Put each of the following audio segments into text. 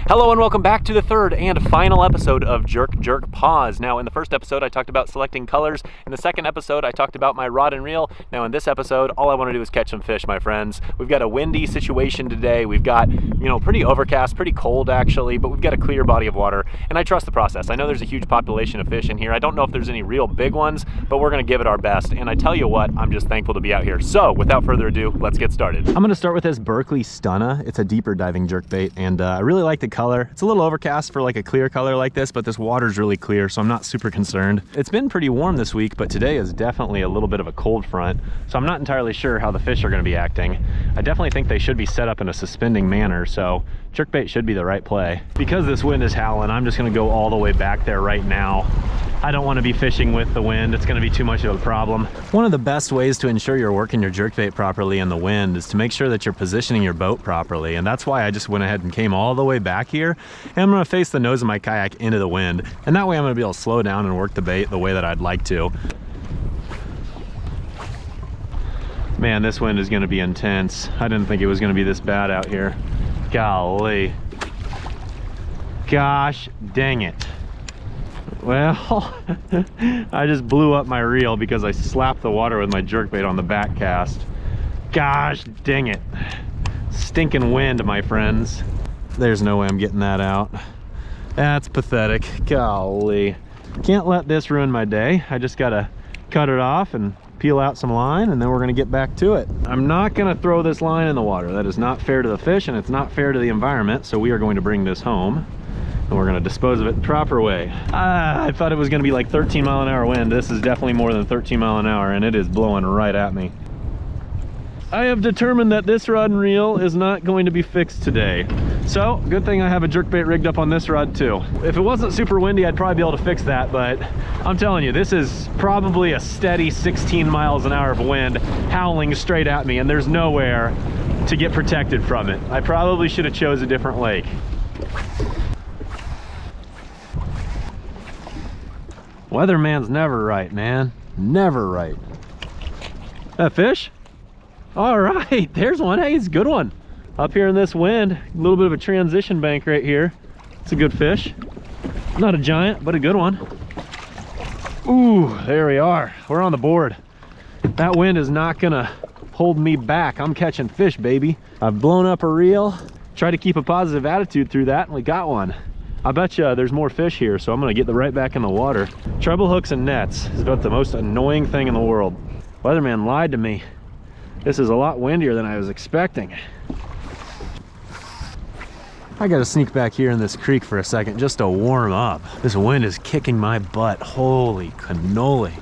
Hello and welcome back to the third and final episode of Jerk Pause. Now in the first episode I talked about selecting colors. In the second episode I talked about my rod and reel. Now in this episode all I want to do is catch some fish, my friends. We've got a windy situation today. We've got, pretty overcast, pretty cold actually, but we've got a clear body of water and I trust the process. I know there's a huge population of fish in here. I don't know if there's any real big ones, but we're going to give it our best. And I tell you what, I'm just thankful to be out here. So without further ado, let's get started. I'm going to start with this Berkley Stenta. It's a deeper diving jerkbait and I really like the color. It's a little overcast for like a clear color like this, but this water's really clear, so I'm not super concerned. It's been pretty warm this week, but today is definitely a little bit of a cold front, so I'm not entirely sure how the fish are going to be acting. I definitely think they should be set up in a suspending manner, so jerkbait should be the right play. Because this wind is howling, I'm just going to go all the way back there right now. I don't want to be fishing with the wind. It's going to be too much of a problem. One of the best ways to ensure you're working your jerkbait properly in the wind is to make sure that you're positioning your boat properly. And that's why I just went ahead and came all the way back here. And I'm going to face the nose of my kayak into the wind. And that way I'm going to be able to slow down and work the bait the way that I'd like to. Man, this wind is going to be intense. I didn't think it was going to be this bad out here. Golly. Gosh dang it. Well, I just blew up my reel because I slapped the water with my jerkbait on the back cast. Gosh dang it. Stinking wind, my friends. There's no way I'm getting that out. That's pathetic. Golly. Can't let this ruin my day. I just gotta cut it off and peel out some line and then we're gonna get back to it. I'm not gonna throw this line in the water. That is not fair to the fish and it's not fair to the environment, so we are going to bring this home. And we're going to dispose of it the proper way. I thought it was going to be like 13-mile-an-hour wind. This is definitely more than 13 mile an hour and it is blowing right at me. I have determined that this rod and reel is not going to be fixed today. So good thing I have a jerkbait rigged up on this rod too. If it wasn't super windy, I'd probably be able to fix that, but I'm telling you, this is probably a steady 16 miles an hour of wind howling straight at me and there's nowhere to get protected from it. I probably should have chose a different lake. Weatherman's never right, man. Never right. That fish? All right, there's one. Hey, it's a good one. Up here in this wind, a little bit of a transition bank right here. It's a good fish. Not a giant, but a good one. Ooh, there we are. We're on the board. That wind is not gonna hold me back. I'm catching fish, baby. I've blown up a reel. Try to keep a positive attitude through that, and we got one. I bet you there's more fish here, so I'm gonna get right back in the water. Treble hooks and nets is about the most annoying thing in the world. Weatherman lied to me. This is a lot windier than I was expecting. I gotta sneak back here in this creek for a second just to warm up. This wind is kicking my butt. Holy cannoli.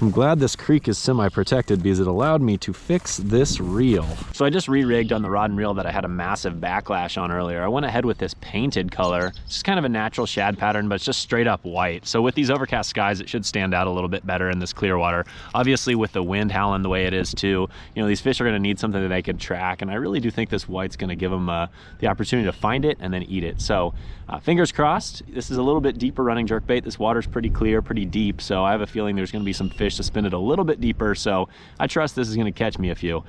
I'm glad this creek is semi-protected because it allowed me to fix this reel. So I just re-rigged on the rod and reel that I had a massive backlash on earlier. I went ahead with this painted color. It's just kind of a natural shad pattern, but it's just straight up white. So with these overcast skies, it should stand out a little bit better in this clear water. Obviously with the wind howling the way it is too, these fish are gonna need something that they can track. And I really do think this white's gonna give them the opportunity to find it and then eat it. So fingers crossed. This is a little bit deeper running jerkbait. This water's pretty clear, pretty deep. So I have a feeling there's gonna be some fish suspended a little bit deeper, so I trust this is going to catch me a few.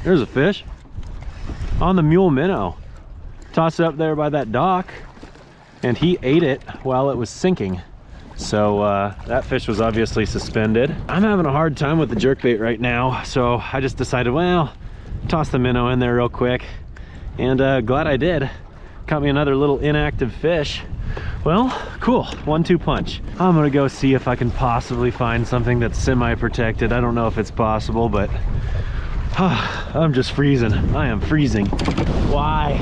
There's a fish on the mule minnow. Tossed it up there by that dock and he ate it while it was sinking. So that fish was obviously suspended. I'm having a hard time with the jerkbait right now, so I just decided, well, toss the minnow in there real quick, and glad I did. Caught me another little inactive fish. Well, cool, 1-2 punch. I'm gonna go see if I can possibly find something that's semi-protected. I don't know if it's possible, but I'm just freezing. I am freezing. Why?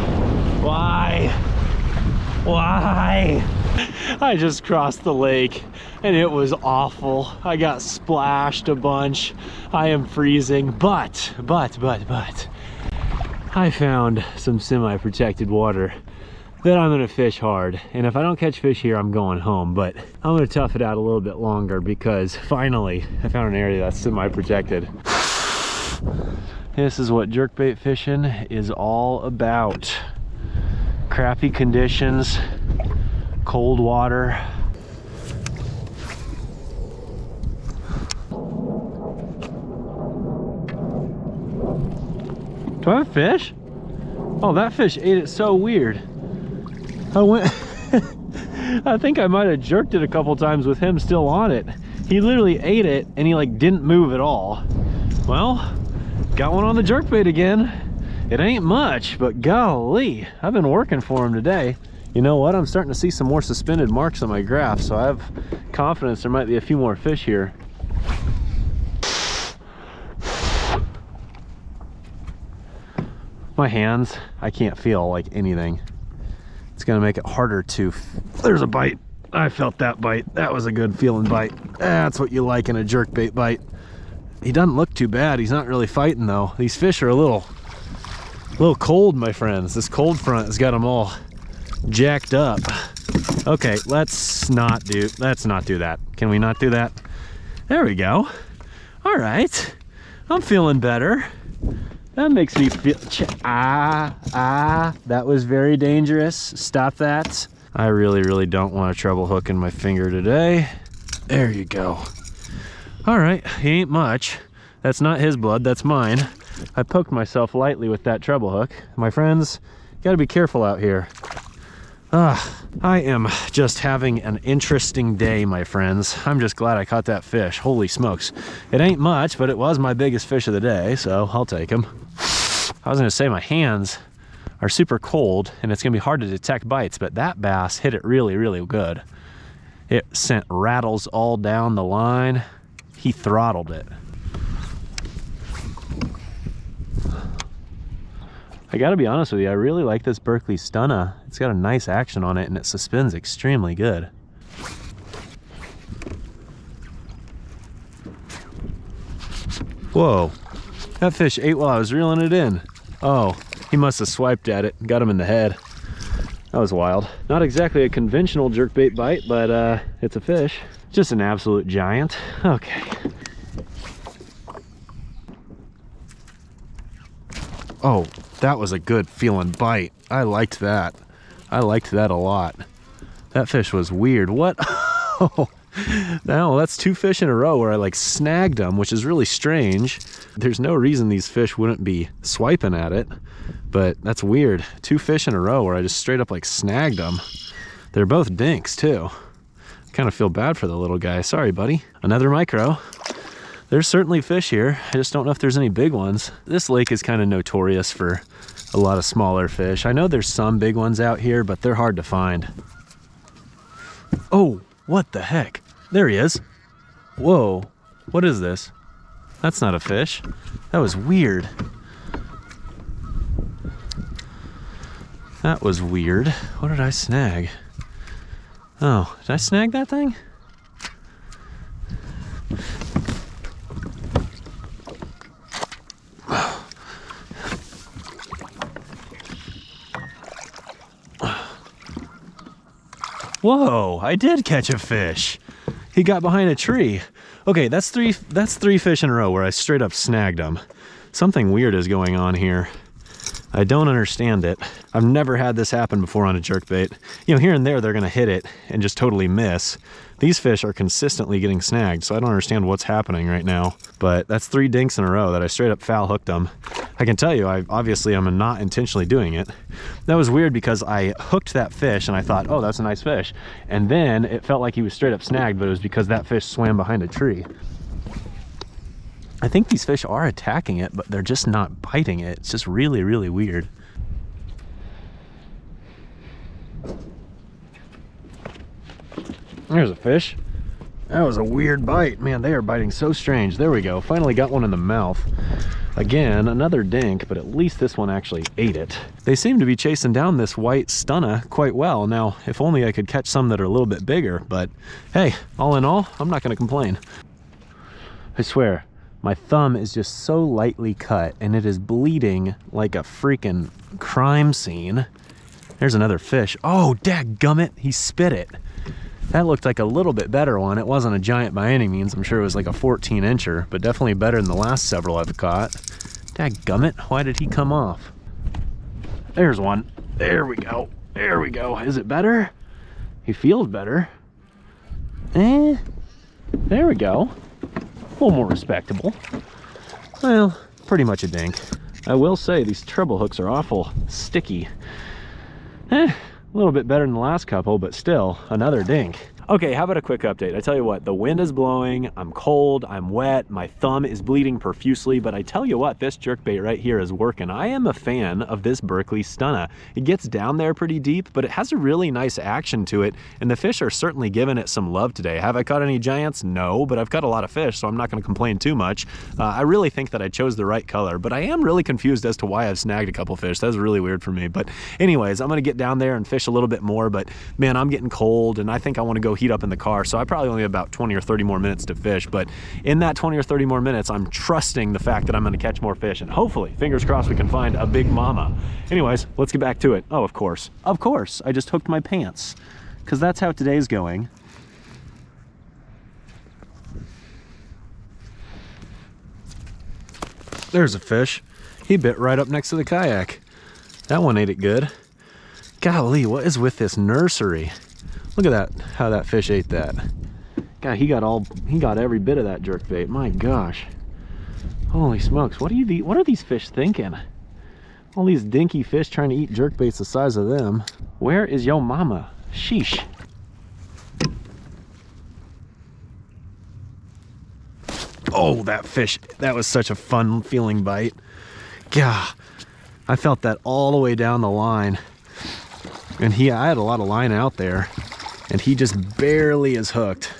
I just crossed the lake and it was awful. I got splashed a bunch. I am freezing, but I found some semi-protected water that I'm gonna fish hard. And if I don't catch fish here, I'm going home, but I'm gonna tough it out a little bit longer because finally I found an area that's semi-protected. This is what jerkbait fishing is all about. Crappy conditions, cold water. Do I have a fish? Oh, that fish ate it so weird. I think I might have jerked it a couple times with him still on it. He literally ate it and he like didn't move at all. Well, got one on the jerkbait again. It ain't much, but golly, I've been working for him today. You know what? I'm starting to see some more suspended marks on my graph, so I have confidence there might be a few more fish here. My hands, I can't feel like anything. It's gonna make it harder to. There's a bite. I felt that bite. That was a good feeling bite. That's what you like in a jerkbait bite. He doesn't look too bad. He's not really fighting though. These fish are a little cold, my friends. This cold front has got them all jacked up. Okay, let's not do that. Can we not do that? There we go. All right, I'm feeling better. That makes me feel, that was very dangerous. Stop that. I really don't want a treble hook in my finger today. There you go. All right, he ain't much. That's not his blood, that's mine. I poked myself lightly with that treble hook. My friends, gotta be careful out here. I am just having an interesting day, my friends. I'm just glad I caught that fish. Holy smokes. It ain't much, but it was my biggest fish of the day, so I'll take him. I was gonna say my hands are super cold and it's gonna be hard to detect bites, but that bass hit it really good. It sent rattles all down the line. He throttled it. I gotta be honest with you, I really like this Berkley Stenta. It's got a nice action on it and it suspends extremely good. Whoa, that fish ate while I was reeling it in. Oh, he must have swiped at it and got him in the head. That was wild. Not exactly a conventional jerkbait bite, but it's a fish. Just an absolute giant. Okay. Oh, that was a good feeling bite. I liked that. I liked that a lot. That fish was weird. What? Oh, no, that's two fish in a row where I like snagged them, which is really strange. There's no reason these fish wouldn't be swiping at it, but that's weird. Two fish in a row where I just straight up like snagged them. They're both dinks too. Kind of feel bad for the little guy. Sorry, buddy. Another micro. There's certainly fish here. I just don't know if there's any big ones. This lake is kind of notorious for a lot of smaller fish. I know there's some big ones out here, but they're hard to find. Oh, what the heck? There he is. Whoa, what is this? That's not a fish. That was weird. That was weird. What did I snag? Oh, did I snag that thing? Whoa, I did catch a fish. He got behind a tree. Okay, that's three fish in a row where I straight up snagged them. Something weird is going on here. I don't understand it. I've never had this happen before on a jerkbait. You know, here and there they're gonna hit it and just totally miss. These fish are consistently getting snagged, so I don't understand what's happening right now. But that's three dinks in a row that I straight up foul hooked them. I can tell you, obviously I'm not intentionally doing it. That was weird because I hooked that fish and I thought, oh, that's a nice fish. And then it felt like he was straight up snagged, but it was because that fish swam behind a tree. I think these fish are attacking it, but they're just not biting it. It's just really weird. There's a fish. That was a weird bite. Man, they are biting so strange. There we go. Finally got one in the mouth. Again, another dink, but at least this one actually ate it. They seem to be chasing down this white Stenta quite well. Now, if only I could catch some that are a little bit bigger, but hey, all in all, I'm not gonna complain. I swear, my thumb is just so lightly cut and it is bleeding like a freaking crime scene. There's another fish. Oh, dadgummit, he spit it. That looked like a little bit better one. It wasn't a giant by any means. I'm sure it was like a 14-incher, but definitely better than the last several I've caught. Dadgummit, why did he come off? There's one. There we go. There we go. Is it better? He feels better. There we go. A little more respectable. Well, pretty much a dink. I will say these treble hooks are awful sticky. A little bit better than the last couple, but still another dink. Okay, how about a quick update? I tell you what, the wind is blowing, I'm cold, I'm wet, my thumb is bleeding profusely, but I tell you what, this jerkbait right here is working. I am a fan of this Berkley Stenta. It gets down there pretty deep, but it has a really nice action to it, and the fish are certainly giving it some love today. Have I caught any giants? No, but I've caught a lot of fish, so I'm not gonna complain too much. I really think that I chose the right color, but I am really confused as to why I've snagged a couple fish. That's really weird for me, but anyways, I'm gonna get down there and fish a little bit more, but man, I'm getting cold, and I think I wanna go heat up in the car, so I probably only have about 20 or 30 more minutes to fish, but in that 20 or 30 more minutes, I'm trusting the fact that I'm gonna catch more fish, and hopefully, fingers crossed, we can find a big mama. Anyways, let's get back to it. Oh, of course, I just hooked my pants, because that's how today's going. There's a fish. He bit right up next to the kayak. That one ate it good. Golly, what is with this nursery? Look at that, how that fish ate that. God, he got every bit of that jerkbait. My gosh. Holy smokes, what are these fish thinking? All these dinky fish trying to eat jerkbaits the size of them. Where is yo mama? Sheesh. Oh, that fish, that was such a fun feeling bite. Gah, I felt that all the way down the line. And I had a lot of line out there, and he just barely is hooked.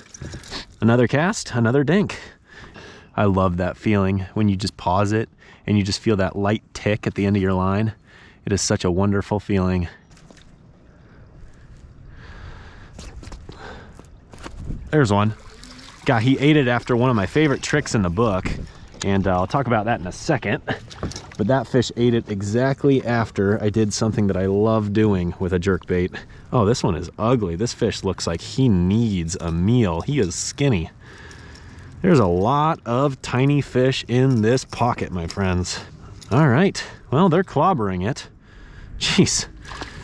Another cast, another dink. I love that feeling when you just pause it and you just feel that light tick at the end of your line. It is such a wonderful feeling. There's one. God, he ate it after one of my favorite tricks in the book, and I'll talk about that in a second. But that fish ate it exactly after I did something that I love doing with a jerkbait. Oh, this one is ugly. This fish looks like he needs a meal. He is skinny. There's a lot of tiny fish in this pocket, my friends. All right, well, they're clobbering it. Jeez.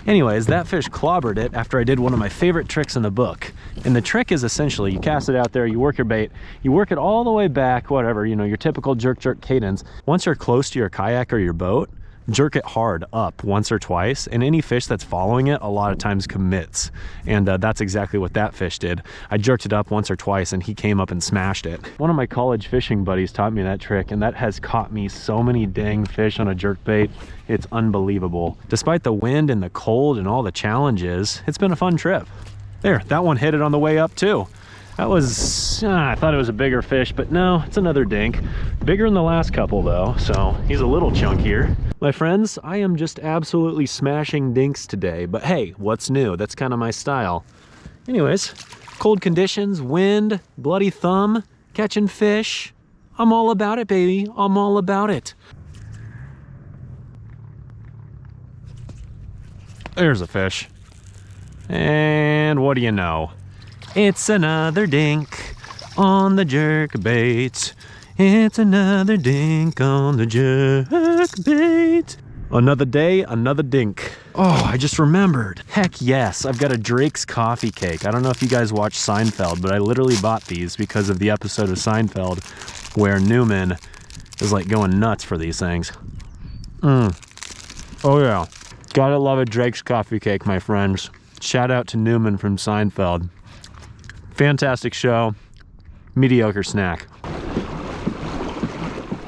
Anyways, that fish clobbered it after I did one of my favorite tricks in the book. And the trick is essentially, you cast it out there, you work your bait, you work it all the way back, whatever, you know, your typical jerk cadence. Once you're close to your kayak or your boat, jerk it hard up once or twice, and any fish that's following it a lot of times commits. And that's exactly what that fish did. I jerked it up once or twice and he came up and smashed it. One of my college fishing buddies taught me that trick, and that has caught me so many dang fish on a jerkbait. It's unbelievable. Despite the wind and the cold and all the challenges, it's been a fun trip. There, that one hit it on the way up too. That was, I thought it was a bigger fish, but no, it's another dink. Bigger than the last couple though, so he's a little chunkier. My friends, I am just absolutely smashing dinks today, but hey, what's new? That's kind of my style. Anyways, cold conditions, wind, bloody thumb, catching fish. I'm all about it, baby. I'm all about it. There's a fish. And what do you know? It's another dink on the jerkbait. It's another dink on the jerkbait. Another day, another dink. Oh, I just remembered. Heck yes, I've got a Drake's coffee cake. I don't know if you guys watch Seinfeld, but I literally bought these because of the episode of Seinfeld where Newman is like going nuts for these things. Oh yeah, gotta love a Drake's coffee cake, my friends. Shout out to Newman from Seinfeld. Fantastic show, mediocre snack.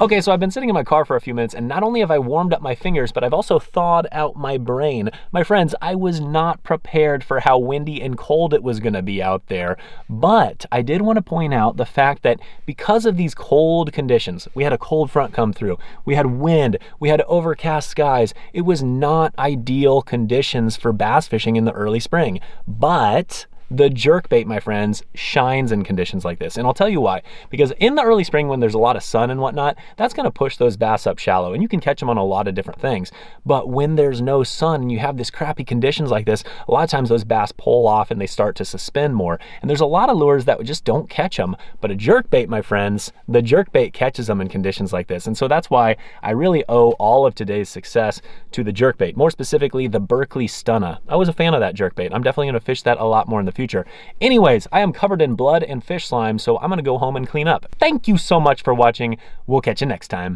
Okay, so I've been sitting in my car for a few minutes, and not only have I warmed up my fingers, but I've also thawed out my brain. My friends, I was not prepared for how windy and cold it was gonna be out there, but I did want to point out the fact that because of these cold conditions, we had a cold front come through, we had wind, we had overcast skies, it was not ideal conditions for bass fishing in the early spring. But The jerkbait, my friends, shines in conditions like this. And I'll tell you why. Because in the early spring when there's a lot of sun and whatnot, that's gonna push those bass up shallow, and you can catch them on a lot of different things. But when there's no sun and you have this crappy conditions like this, a lot of times those bass pull off and they start to suspend more. And there's a lot of lures that just don't catch them. But a jerkbait, my friends, the jerkbait catches them in conditions like this. And so that's why I really owe all of today's success to the jerkbait, more specifically the Berkley Stenta. I was a fan of that jerkbait. I'm definitely gonna fish that a lot more in the future. Anyways, I am covered in blood and fish slime, so I'm gonna go home and clean up. Thank you so much for watching. We'll catch you next time.